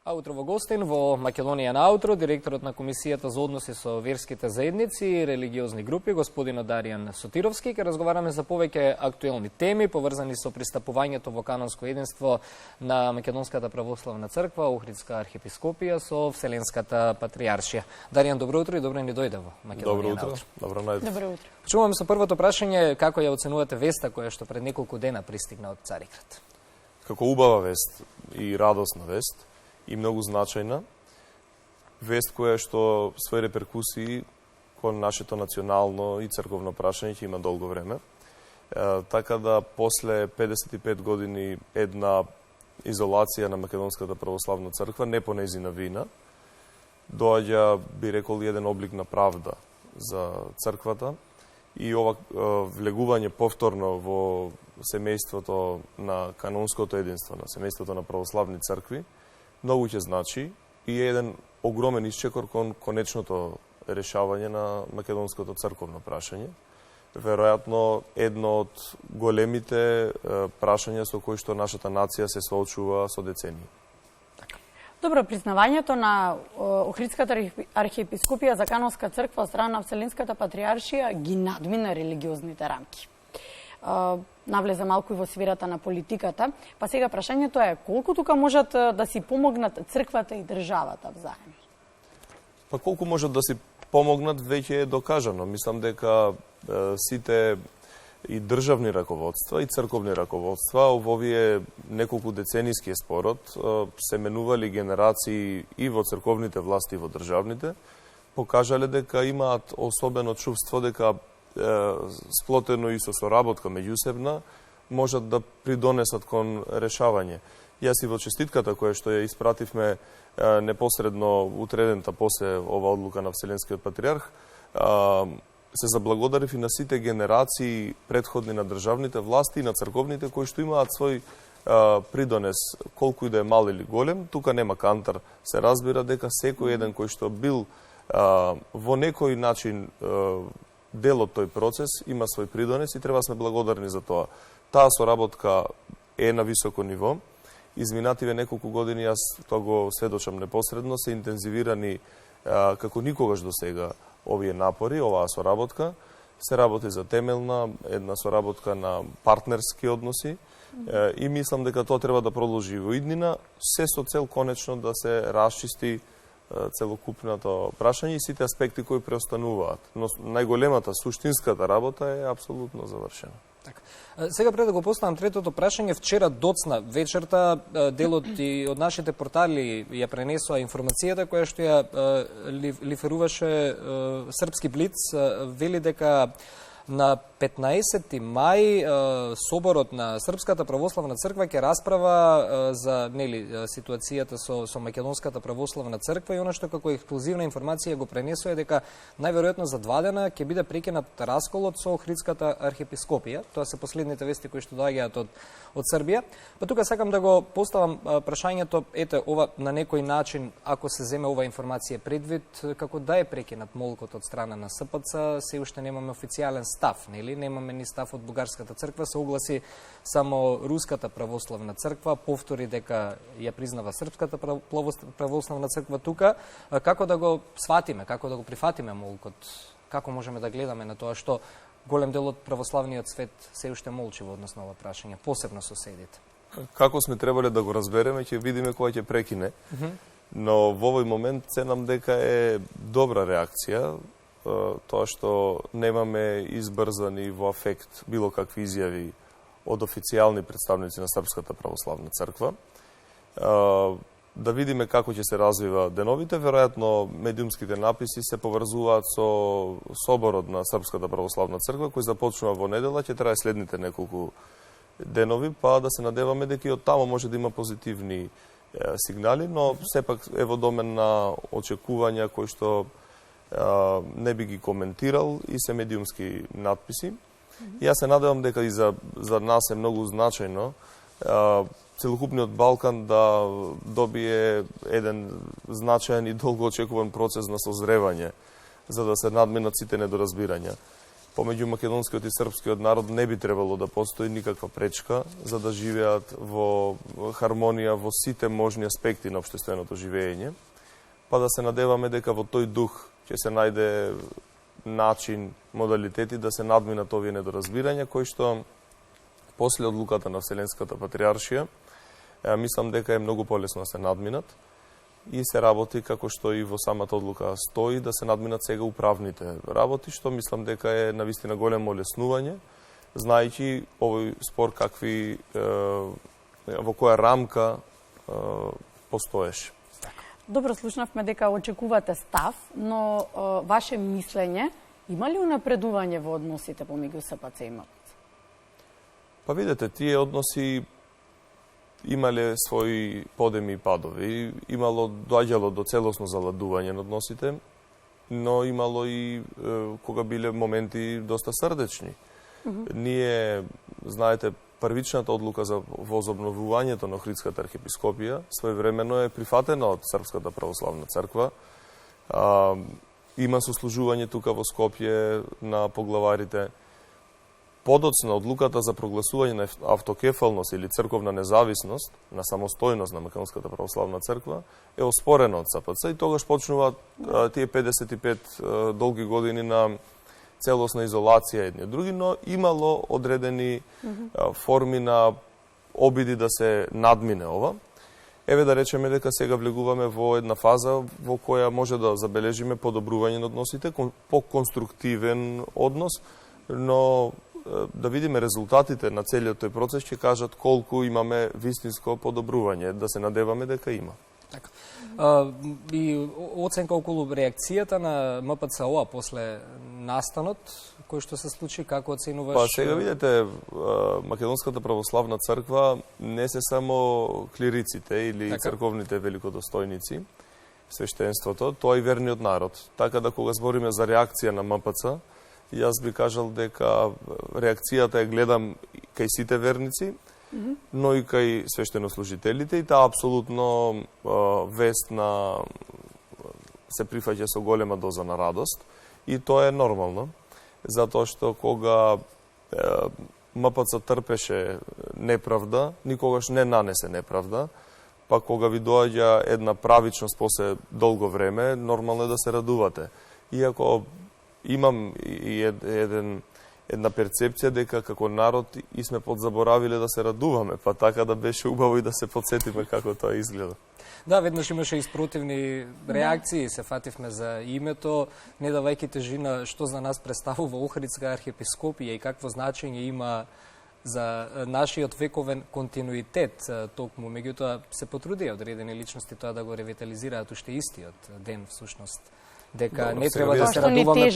Утро во гостин во Македонија на Аутро, директорот на Комисијата за односи со верските заедници и религиозни групи, господин Даријан Сотировски, ке разговараме за повеќе актуелни теми поврзани со пристапувањето во канонско единство на Македонската православна црква, Охридска архиепископија со Вселенската патријаршија. Даријан, добро утро и добро ни дојде во Македонија на Аутро. Добро најде. Добро утро. Почнуваме со првото прашање, како ја оценувате веста која што пред неколку дена пристигна од Цариград? Како убава вест и радосна вест и многу значајна вест која што своји реперкусии кон нашето национално и црковно прашање ќе има долго време. Така да после 55 години една изолација на Македонската православна црква, не по нејзина вина, доаѓа, би рекол, еден облик на правда за црквата и ова влегување повторно во семејството на канонското единство, на семејството на православни цркви, многу ќе значи и еден огромен исчекор кон конечното решавање на македонското црковно прашање. Веројатно едно од големите прашања со кои што нашата нација се соочува со децении. Добро, признавањето на Охридската архиепископија за канонска црква од страна на Вселенската патријаршија ги надмина религиозните рамки. Навлезе малку и во сферата на политиката, па сега прашањето е колку тука можат да си помогнат црквата и државата взаемно? Па колку можат да си помогнат веќе е докажано. Мислам дека сите и државни раководства и црковни раководства во овие неколку деценијски спорот се менували генерации и во црковните власти и во државните, покажале дека имаат особено чувство дека сплотено и со соработка меѓусебна, можат да придонесат кон решавање. Јас и во честитката која што ја испративме непосредно утредента после ова одлука на Вселенскиот патријарх, се заблагодарив и на сите генерации предходни на државните власти и на црковните кои што имаат свој придонес, колку и да е мал или голем. Тука нема кантар, се разбира дека секој еден кој што бил во некој начин дел од тој процес има свој придонес и треба да сме благодарни за тоа. Таа соработка е на високо ниво. Изминативе неколку години, јас тоа го сведочам непосредно, се интензивирани како никогаш до сега овие напори, оваа соработка. Се работи за темелна, една соработка на партнерски односи и мислам дека тоа треба да продолжи во иднина, се со цел конечно да се расчисти целокупното прашање и сите аспекти кои преостануваат. Но најголемата, суштинската работа е апсолутно завршена. Така. Сега пред да го поставам третото прашање, вчера доцна вечерта делот и од нашите портали ја пренесоа информацијата која што ја лиферуваше Српски блиц, вели дека на 15 мај соборот на Српската православна црква ќе расправа за ситуацијата со Македонската православна црква и она што како ексклузивна информација го пренесува е дека најверојатно за 2 дена ќе биде прекинат расколот со Охридската архиепископија. Тоа се последните вести кои што доаѓаат од Србија. Па тука сакам да го поставам прашањето, ете ова на некој начин, ако се земе ова информација предвид, како да е прекинат молкот од страна на СПЦ, се уште немаме официјален став, нели? Немаме ни став од Бугарската црква, се огласи само Руската православна црква, повтори дека ја признава Српската православна црква тука. Како да го сватиме, како да го прифатиме молкот? Како можеме да гледаме на тоа што голем дел од православниот свет се уште молчи во однос на ова прашање, посебно соседите? Како сме требале да го разбереме, ќе видиме кога ќе прекине. Но во овој момент ценам дека е добра реакција, тоа што немаме избрзани во афект било какви изјави од официјални представници на Српската православна црква. Да видиме како ќе се развива деновите. Веројатно медиумските написи се поврзуваат со соборот на Српската православна црква, кој започнува во недела, ќе трае следните неколку денови, па да се надеваме дека и од тамо може да има позитивни сигнали, но сепак е во домен на очекувања кои што не би ги коментирал и се медиумски надписи. Јас се надевам дека и за нас е многу значајно целокупниот Балкан да добие еден значаен и долго очекуван процес на созревање, за да се надминат сите недоразбирања. помеѓу македонскиот и српскиот народ не би требало да постои никаква пречка за да живеат во хармонија во сите можни аспекти на општественото живење, па да се надеваме дека во тој дух ќе се најде начин, модалитети да се надминат овие недоразбирања кои што после одлуката на Вселенската патриаршија мислам дека е многу полесно да се надминат и се работи како што и во самата одлука стои да се надминат сега управните работи, што мислам дека е навистина големо олеснување, знаејќи овој спор какви во која рамка постоеше. Добро, слушнавме дека очекувате став, но ваше мислење има ли унапредување во односите помеѓу СПЦ и МПЦ? Па видете, тие односи имале своји подеми и падови, доаѓало до целосно заладување на односите, но имало и кога биле моменти доста срдечни. Ние, знаете, првичната одлука за возобновувањето на Охридската архиепископија своевремено е прифатена од Српската православна црква. Има сослужување тука во Скопје на поглаварите. Подоцна одлуката за прогласување на автокефалност или црковна независност, на самостојност на Македонската православна црква, е оспорена од СПЦ и тогаш почнуваат тие 55 долги години на целосна изолација едни од други, но имало одредени форми на обиди да се надмине ова. Еве да речеме дека сега влегуваме во една фаза во која може да забележиме подобрување на односите, по-конструктивен однос, но да видиме резултатите на целиот тој процес ќе кажат колку имаме вистинско подобрување, да се надеваме дека има. Така. И оценка околу реакцијата на МПЦО после настанот, кој што се случи, како оценуваш? Па сега видите, Македонската православна црква не се само клириците или така, црковните великодостојници, свештенството, тоа и верниот народ. Така да кога збориме за реакција на МПЦ, јас би кажал дека реакцијата е гледам кај сите верници, но и кај свештенослужителите и таа апсолутно вест на се прифаќа со голема доза на радост и тоа е нормално, затоа што кога МПЦ трпеше неправда, никогаш не нанесе неправда, па кога ви доаѓа една правичност после долго време, нормално е да се радувате. Иако имам и една перцепција дека како народ и сме подзаборавиле да се радуваме, па така да беше убаво и да се подсетиме како тоа изгледа. Да, веднаш имаше и спротивни реакции, се фативме за името, не давајќи тежина што за нас представува Охридска архиепископија и какво значење има за нашиот вековен континуитет, токму, меѓутоа се потрудија одредени личности тоа да го ревитализираат уште истиот ден всушност. Дека добро, не треба да се радуваме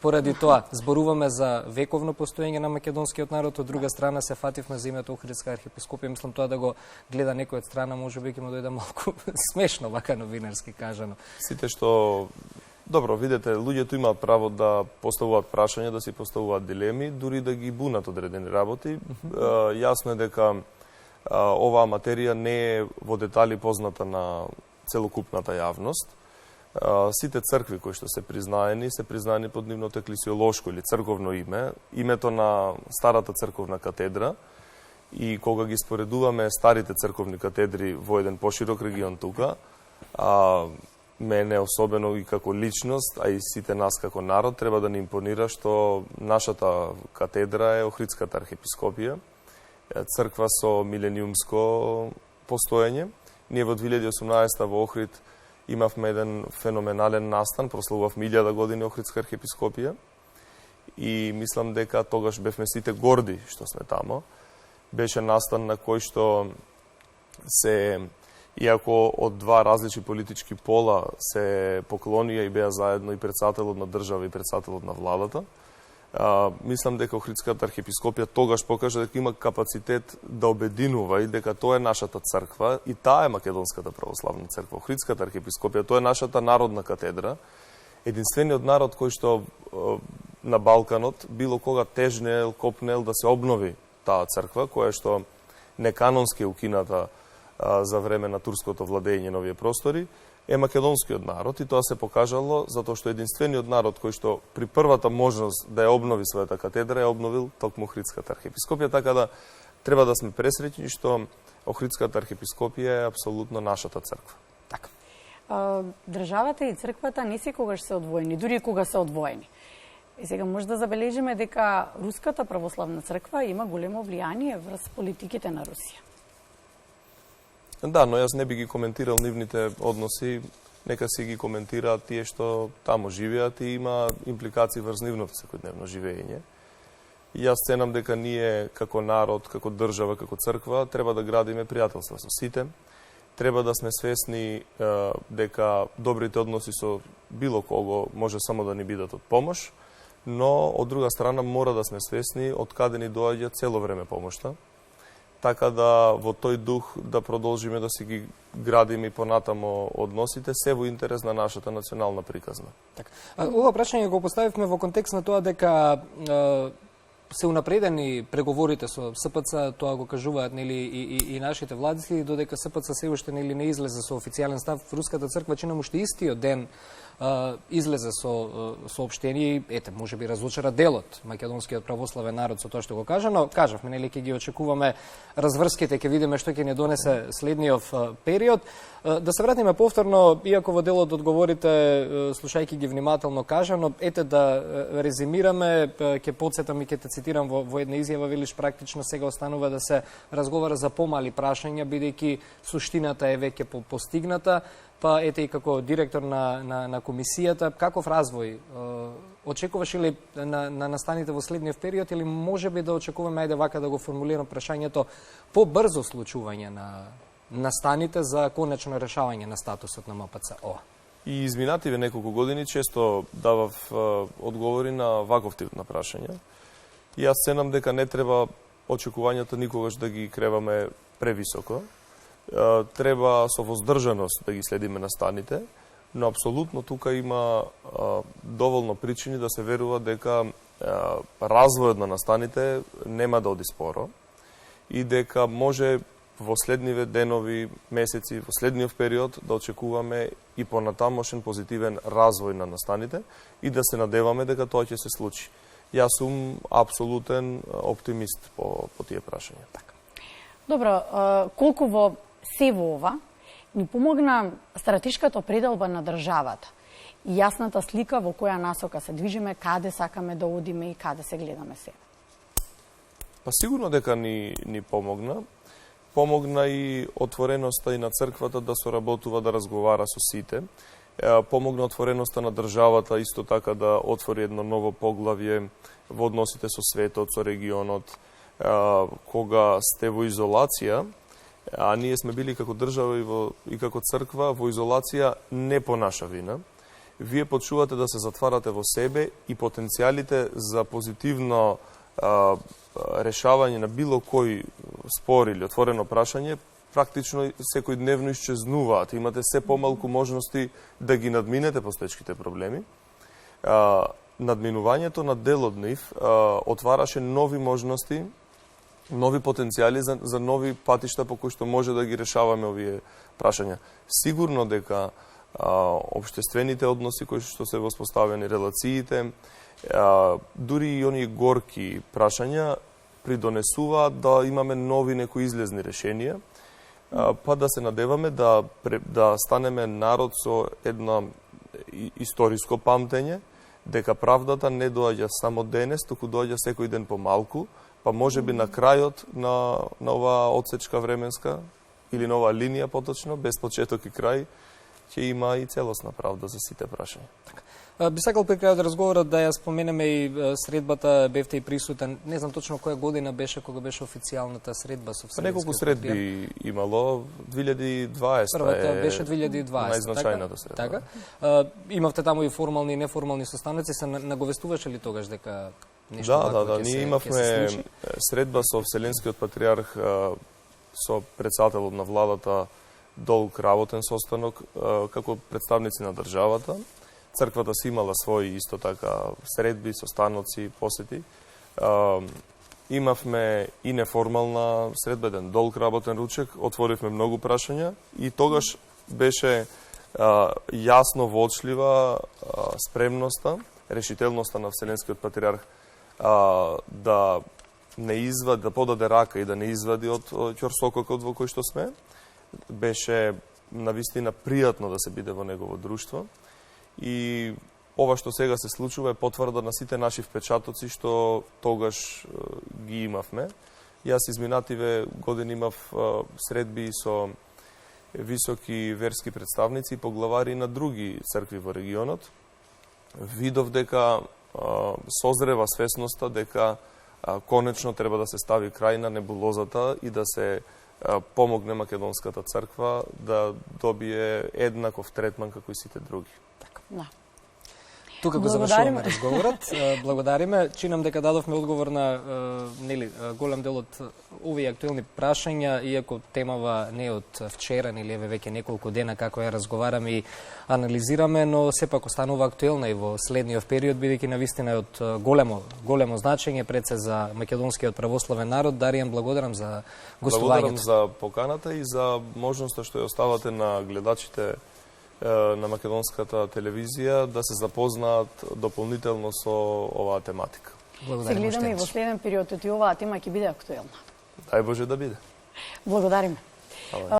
поради тоа. Зборуваме за вековно постоење на македонскиот народ, од друга страна се фативме за името Охридска архиепископија. Мислам тоа да го гледа некој од страна, можеби ќе му дојде малку смешно, вака новинарски кажано. Сите што добро, видете, луѓето имаат право да поставуваат прашања, да си поставуваат дилеми, дури да ги бунат одредени работи. Јасно е дека оваа материја не е во детали позната на целокупната јавност. Сите цркви кои што се признаени под нивното еклесиолошко или црковно име, името на старата црковна катедра, и кога ги споредуваме старите црковни катедри во еден поширок регион тука, мене особено и како личност, а и сите нас како народ, треба да ни импонира што нашата катедра е Охридската архиепископија, црква со милениумско постоење. Ние во 2018 во Охрид имавме еден феноменален настан, прославувавме 1000 години Охридска архиепископија и мислам дека тогаш бевме сите горди што сме тамо. Беше настан на кој што се, иако од два различни политички пола се поклонија и беа заедно и председателот на држава и председателот на владата, мислам дека Охридската архиепископија тогаш покажа дека има капацитет да обединува и дека тоа е нашата црква и таа е Македонската православна црква. Охридската архиепископија, тоа е нашата народна катедра, единствениот народ кој што на Балканот било кога тежнел, копнел да се обнови таа црква, која што неканонски е укината за време на турското владење на овие простори, е македонскиот народ, и тоа се покажало затоа што единствениот народ кој што при првата можност да ја обнови својата катедра ја обновил токму Охридската архиепископија, така да треба да сме пресреќни што Охридската архиепископија е апсолутно нашата црква. Така. Државата и црквата не секогаш се одвоени, дури и кога се одвоени. И сега може да забележиме дека Руската православна црква има големо влијание врз политиките на Русија. Да, но јас не би ги коментирал нивните односи, нека си ги коментираат тие што таму живеат и има импликации врз нивното секојдневно живење. И јас ценам дека ние како народ, како држава, како црква треба да градиме пријателства со сите. Треба да сме свесни дека добрите односи со било кого може само да ни бидат од помош, но од друга страна мора да сме свесни од каде ни доаѓа цело време помошта. Така да во тој дух да продолжиме да си ги градиме и понатамо односите, се во интерес на нашата национална приказна. Така. Ова прашање го поставивме во контекст на тоа дека се унапредени преговорите со СПЦ, тоа го кажуваат нели и нашите владици, додека СПЦ се уште нели не излезе со официјален став. Руската црква чинам уште истиот ден излезе со соопштение, ете, можеби разочара делот македонскиот православен народ со тоа што го кажа, но кажавме нели ќе ги очекуваме разврските, ќе видиме што ќе ни донесе следниот период. Да се вратиме повторно, иако во делот одговорите, слушајќи ги внимателно кажано, ете да резимираме, ќе подсетам и ќе те цитирам во една изјава, велиш практично сега останува да се разговара за помали прашања, бидејќи суштината е веќе постигната. Па ете и како директор на комисијата, каков развој очекуваш или на настаните во следниот период, или можеби да очекуваме, ајде вака да го формулирам прашањето, побрзо случување на настаните за конечно решавање на статусот на МПЦ-О? И изминативе неколку години често давав одговори на ваков тип на прашања. И јас ценам дека не треба очекувањата никогаш да ги креваме превисоко. Треба со воздржаност да ги следиме настаните, но апсолутно тука има доволно причини да се верува дека развојот на настаните нема да оди споро и дека може во следниве денови, месеци, во следниот период да очекуваме и понатамошен позитивен развој на настаните и да се надеваме дека тоа ќе се случи. Јас сум апсолутен оптимист по тие прашања. Така. Добро, колку во се во ова ни помогна стратешката определба на државата и јасната слика во која насока се движиме, каде сакаме да одиме и каде се гледаме себе? Па сигурно дека ни помогна. Помогна и отвореноста и на црквата да соработува, да разговара со сите. Помогна отвореноста на државата исто така да отвори едно ново поглавје во односите со светот, со регионот. Кога сте во изолација, а ние сме били како држава и како црква во изолација не по наша вина, вие почувате да се затварате во себе и потенцијалите за позитивно решавање на било кој спор или отворено прашање практично секојдневно исчезнуваат. Имате се помалку можности да ги надминете постоечките проблеми. Надминувањето на дел од нив отвараше нови можности, нови потенцијали за нови патишта по кои што може да ги решаваме овие прашања. Сигурно дека општествените односи кои што се воспоставени, релациите, дури и оние горки прашања придонесуваат да имаме нови некои излезни решенија, па да се надеваме да станеме народ со едно историско памтење, дека правдата не доаѓа само денес, туку доаѓа секој ден помалку, па може би на крајот на оваа одсечка временска или на оваа линија поточно, без почеток и крај, ќе има и целосна правда за сите прашања. Би сакал при крајот разговорот да ја споменеме и средбата, бевте и присутен. Не знам точно која година беше кога беше официјалната средба со Вселенскиот неколку средби имало, 2020 првата беше 2020, најзначајната средба. Така. Имавте таму и формални и неформални состаноци, се наговестуваше ли тогаш дека нешто вакво ќе се случи? Ние имавме средба со Вселенскиот патриарх, со претседателот на владата, долг работен состанок како представници на државата. Црквата си имала своји исто така средби, состаноци, посети. Имавме и неформална средба, еден долг работен ручек, отворивме многу прашања и тогаш беше јасно вочлива спремноста, решителноста на Вселенскиот патриарх да не извади, да подаде рака и да не извади од ќорсококот во кој што сме. Беше навистина пријатно да се биде во негово друштво и ова што сега се случува е потврда на сите наши впечатоци што тогаш ги имавме. Јас изминативе години имав средби со високи верски представници и поглавари на други цркви во регионот. Видов дека созрева свесноста дека конечно треба да се стави крај на небулозата и да се помогне македонската црква да добие еднаков третман како и сите други. Да. Тука го завршуваме разговорот. Благодариме. Чинам дека дадовме одговор на голем дел од овие актуелни прашања, иако темава не од вчера, нели еве веќе неколку дена како ја разговараме и анализираме, но сепак останува актуелна и во следниот период, бидејќи навистина е од големо значење пред се за македонскиот православен народ. Даријан, благодарам за гостувањето. Благодарам за поканата и за можноста што ја оставате на гледачите на македонската телевизија да се запознаат дополнително со оваа тематика. Се гледаме и во следен период и оваа тема ќе биде актуелна. Дај Боже да биде. Благодариме.